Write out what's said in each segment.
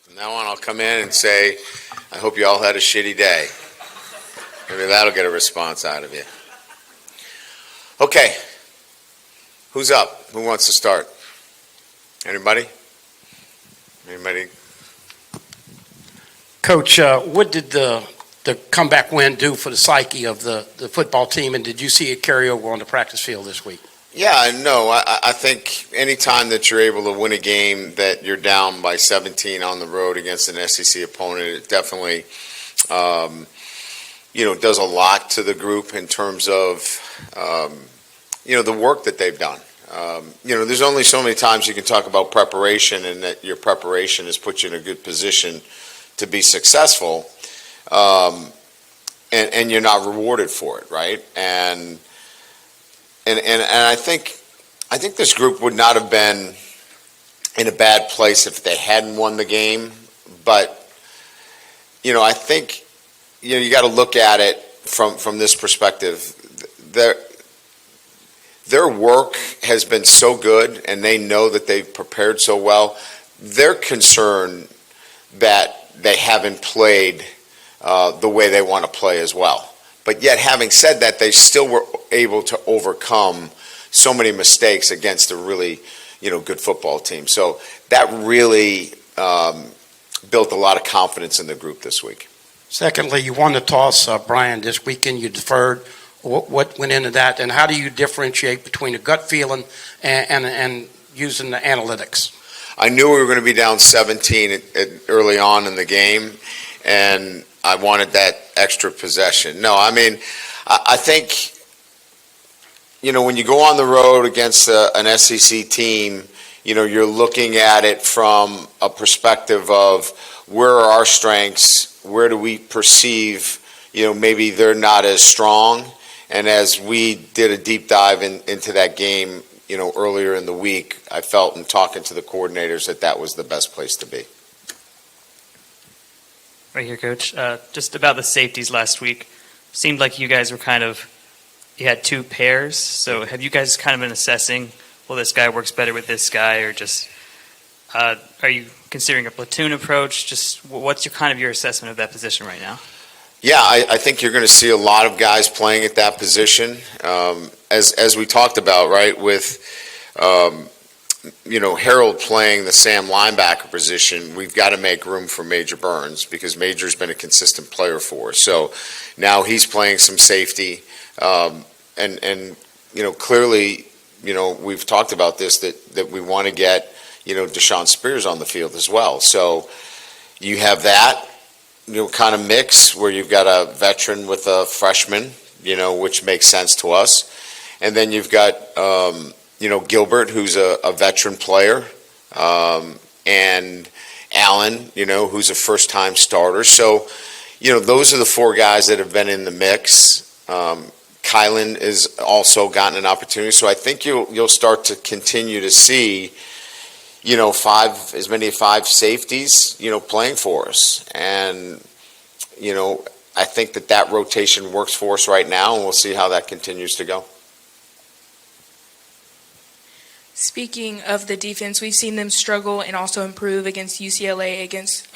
From now on, I'll come in and say, I hope you all had a shitty day. Maybe that'll get a response out of you. Okay. Who's up? Who wants to start? Anybody? Anybody? Coach, what did the comeback win do for the psyche of the football team, and did you see it carry over on the practice field this week? Yeah, no, I think anytime that you're able to win a game that you're down by 17 on the road against an SEC opponent, it definitely, does a lot to the group in terms of, the work that they've done. There's only so many times you can talk about preparation and that your preparation has put you in a good position to be successful, and you're not rewarded for it, right? And I think this group would not have been in a bad place if they hadn't won the game. But I think you got to look at it from this perspective. Their work has been so good, and they know that they've prepared so well. They're concerned that they haven't played the way they want to play as well. But yet, having said that, they still were able to overcome so many mistakes against a really, good football team. So that really built a lot of confidence in the group this week. Secondly, you won the toss, Brian, this weekend. You deferred. What went into that, and how do you differentiate between a gut feeling and using the analytics? I knew we were going to be down 17 early on in the game, and I wanted that extra possession. No, I mean, I think, when you go on the road against an SEC team, you're looking at it from a perspective of where are our strengths, where do we perceive, maybe they're not as strong. And as we did a deep dive into that game, earlier in the week, I felt in talking to the coordinators that was the best place to be. Right here, Coach. Just about the safeties last week, seemed like you guys were you had two pairs. So have you guys kind of been assessing, well, this guy works better with this guy, or just are you considering a platoon approach? Just what's your assessment of that position right now? Yeah, I think you're going to see a lot of guys playing at that position. As we talked about, right, with, Harold playing the Sam linebacker position, we've got to make room for Major Burns because Major's been a consistent player for us. So now he's playing some safety. And clearly, we've talked about this, that we want to get, Deshaun Spears on the field as well. So you have that. Kind of mix where you've got a veteran with a freshman, which makes sense to us. And then you've got, Gilbert, who's a veteran player, and Allen, who's a first-time starter. So, those are the four guys that have been in the mix. Kylan has also gotten an opportunity. So I think you'll start to continue to see as many as five safeties, playing for us. And, I think that rotation works for us right now, and we'll see how that continues to go. Speaking of the defense, we've seen them struggle and also improve against UCLA, against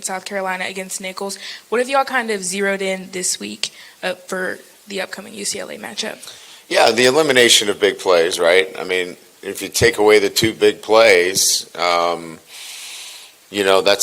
South Carolina, against Nichols. What have y'all kind of zeroed in this week for the upcoming UCLA matchup? Yeah, the elimination of big plays, right? I mean, if you take away the two big plays, that's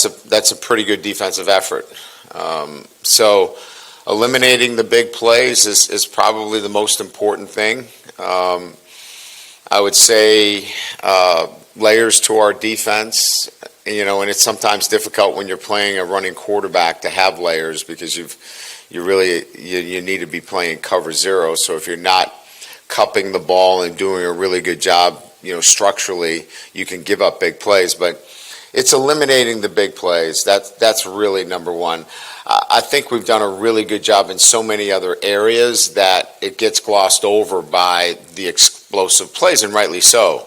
a pretty good defensive effort. So eliminating the big plays is probably the most important thing. I would say layers to our defense, and it's sometimes difficult when you're playing a running quarterback to have layers because you need to be playing cover zero. So if you're not cupping the ball and doing a really good job, structurally, you can give up big plays. But it's eliminating the big plays. That's really number one. I think we've done a really good job in so many other areas that it gets glossed over by the explosive plays, and rightly so.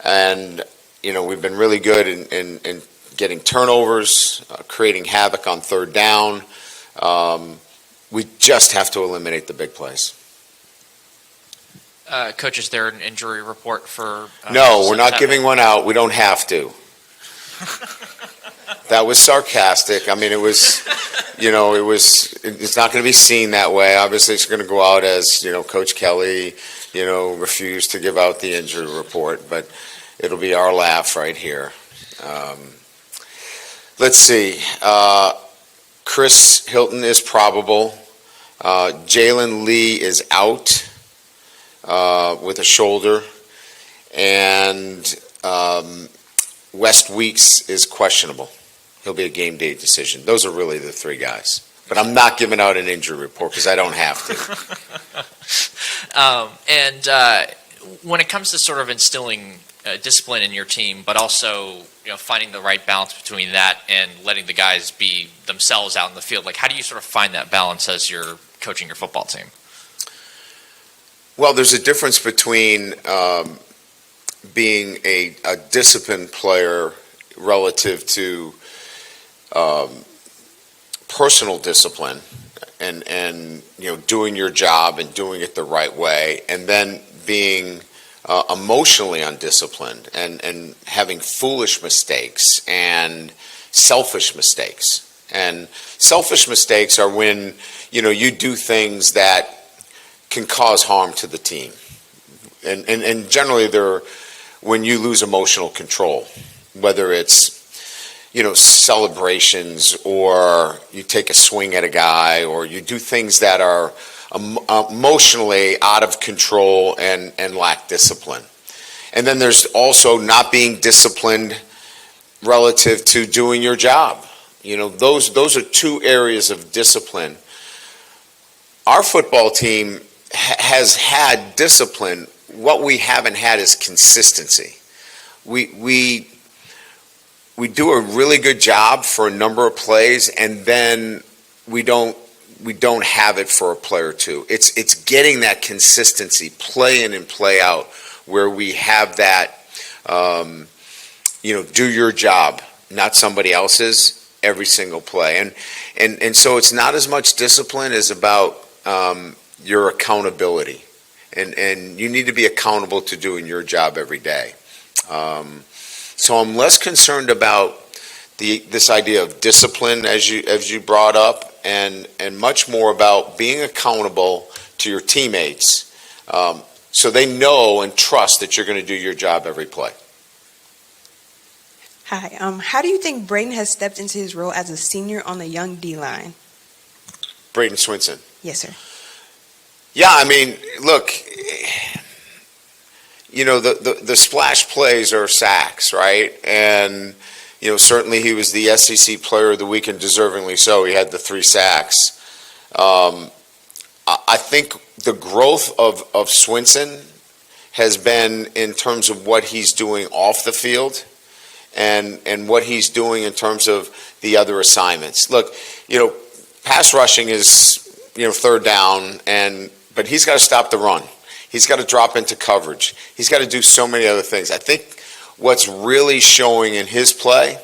And, we've been really good in getting turnovers, creating havoc on third down. We just have to eliminate the big plays. Coach, is there an injury report for... No, we're not giving one out. We don't have to. That was sarcastic. I mean, it was, it's not going to be seen that way. Obviously, it's going to go out as, Coach Kelly, refused to give out the injury report, but it'll be our laugh right here. Let's see. Chris Hilton is probable. Jalen Lee is out with a shoulder. And West Weeks is questionable. He'll be a game day decision. Those are really the three guys. But I'm not giving out an injury report because I don't have to. When it comes to sort of instilling discipline in your team, but also finding the right balance between that and letting the guys be themselves out in the field, like how do you sort of find that balance as you're coaching your football team? Well, there's a difference between being a disciplined player relative to personal discipline and doing your job and doing it the right way, and then being emotionally undisciplined and having foolish mistakes and selfish mistakes. And selfish mistakes are when you do things that can cause harm to the team, and generally they're when you lose emotional control, whether it's celebrations, or you take a swing at a guy, or you do things that are emotionally out of control and lack discipline. And then there's also not being disciplined relative to doing your job. Those are two areas of discipline. Our football team has had discipline. What we haven't had is consistency. We do a really good job for a number of plays, and then we don't have it for a play or two. It's getting that consistency, play in and play out, where we have that, do your job, not somebody else's, every single play. And so it's not as much discipline as about your accountability. And you need to be accountable to doing your job every day. So I'm less concerned about this idea of discipline as you brought up, and much more about being accountable to your teammates, so they know and trust that you're going to do your job every play. Hi. How do you think Braden has stepped into his role as a senior on the young D-line? Braden Swinson. Yes, sir. Yeah, I mean, look, the splash plays are sacks, right? And, certainly he was the SEC Player of the Week, and deservingly so. He had the 3 sacks. I think the growth of Swinson has been in terms of what he's doing off the field and what he's doing in terms of the other assignments. Look, pass rushing is, third down, but he's got to stop the run. He's got to drop into coverage. He's got to do so many other things. I think what's really showing in his play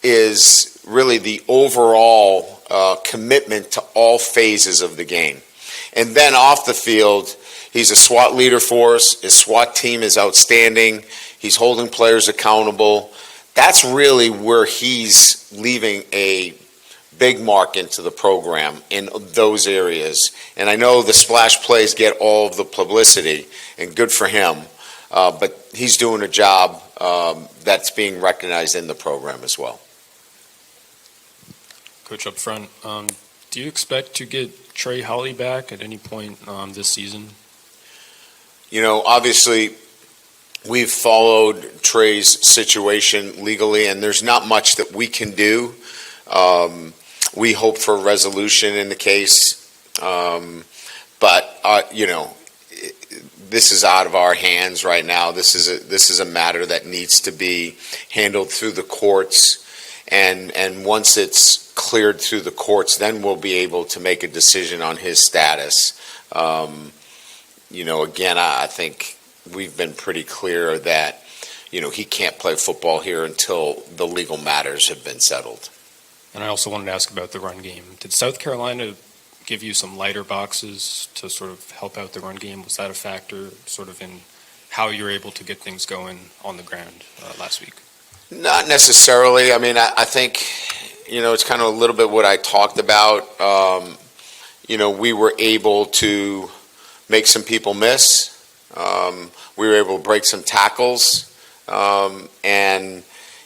is really the overall commitment to all phases of the game. And then off the field, he's a SWAT leader for us. His SWAT team is outstanding. He's holding players accountable. That's really where he's leaving a big mark into the program in those areas. And I know the splash plays get all of the publicity, and good for him, but he's doing a job that's being recognized in the program as well. Coach, up front, do you expect to get Trey Holly back at any point this season? Obviously, we've followed Trey's situation legally, and there's not much that we can do. We hope for a resolution in the case, but this is out of our hands right now. This is a matter that needs to be handled through the courts, and once it's cleared through the courts, then we'll be able to make a decision on his status. Again, I think we've been pretty clear that he can't play football here until the legal matters have been settled. And I also wanted to ask about the run game. Did South Carolina give you some lighter boxes to sort of help out the run game? Was that a factor sort of in how you're able to get things going on the ground last week? Not necessarily. I mean, I think, it's kind of a little bit what I talked about. We were able to make some people miss. We were able to break some tackles. And,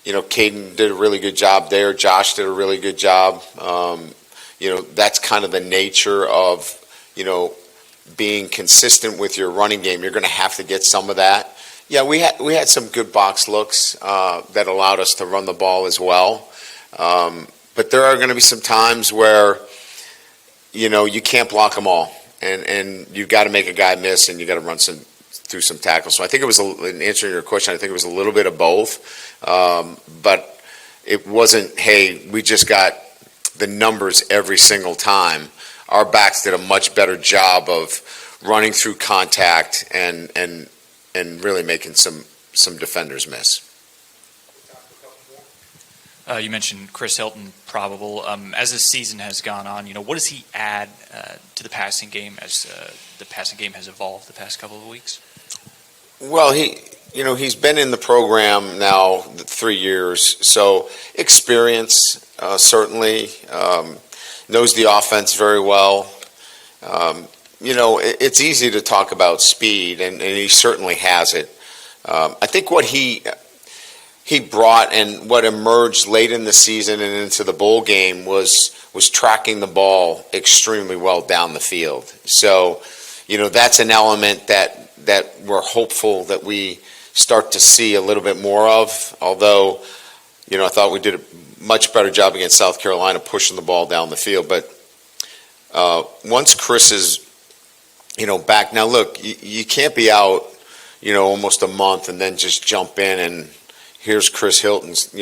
Caden did a really good job there. Josh did a really good job. That's kind of the nature of, being consistent with your running game. You're going to have to get some of that. Yeah, we had some good box looks that allowed us to run the ball as well. But there are going to be some times where, you can't block them all. And you've got to make a guy miss, and you got to run through some tackles. So I think it was, in answering your question, I think it was a little bit of both. But it wasn't, hey, we just got the numbers every single time. Our backs did a much better job of running through contact and really making some defenders miss. You mentioned Chris Hilton probable. As the season has gone on, what does he add to the passing game as the passing game has evolved the past couple of weeks? Well, he's been in the program now 3 years, so experience certainly, knows the offense very well. It's easy to talk about speed, and he certainly has it. I think what he brought and what emerged late in the season and into the bowl game was tracking the ball extremely well down the field. So, that's an element that we're hopeful that we start to see a little bit more of. Although, I thought we did a much better job against South Carolina pushing the ball down the field. But once Chris is, back now, look, you can't be out, almost a month and then just jump in and here's Chris Hilton's,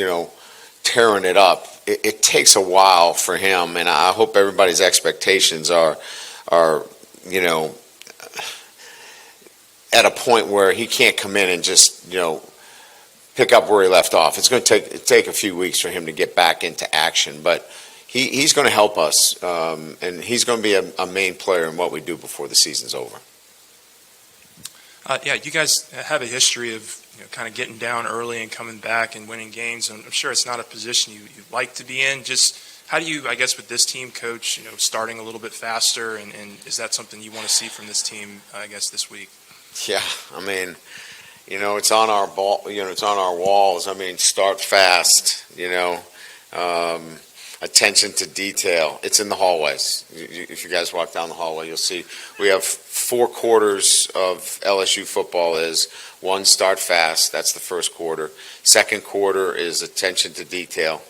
tearing it up. It takes a while for him, and I hope everybody's expectations are at a point where he can't come in and just, pick up where he left off. It's going to take a few weeks for him to get back into action, but he's going to help us, and he's going to be a main player in what we do before the season's over. You guys have a history of kind of getting down early and coming back and winning games. And I'm sure it's not a position you like to be in. Just how do you, I guess, with this team, coach, starting a little bit faster, and is that something you want to see from this team, I guess, this week? Yeah, I mean, it's on our ball. It's on our walls. I mean, start fast. Attention to detail. It's in the hallways. If you guys walk down the hallway, you'll see we have 4 quarters of LSU football is one, start fast. That's the first quarter. Second quarter is attention to detail.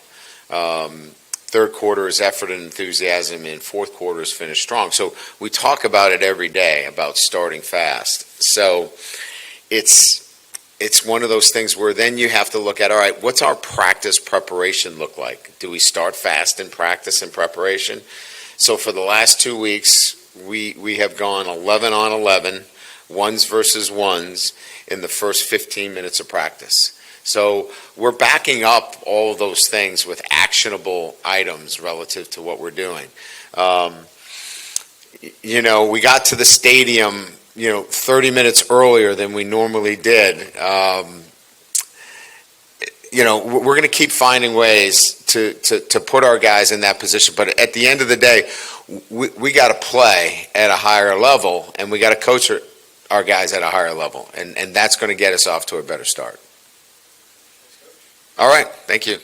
Third quarter is effort and enthusiasm, and fourth quarter is finish strong. So we talk about it every day about starting fast. So it's one of those things where then you have to look at, all right, what's our practice preparation look like? Do we start fast in practice and preparation? So for the last 2 weeks, we have gone 11 on 11, ones versus ones in the first 15 minutes of practice. So we're backing up all of those things with actionable items relative to what we're doing. We got to the stadium 30 minutes earlier than we normally did. We're going to keep finding ways to put our guys in that position. But at the end of the day, we got to play at a higher level, and we got to coach our guys at a higher level. And that's going to get us off to a better start. All right. Thank you.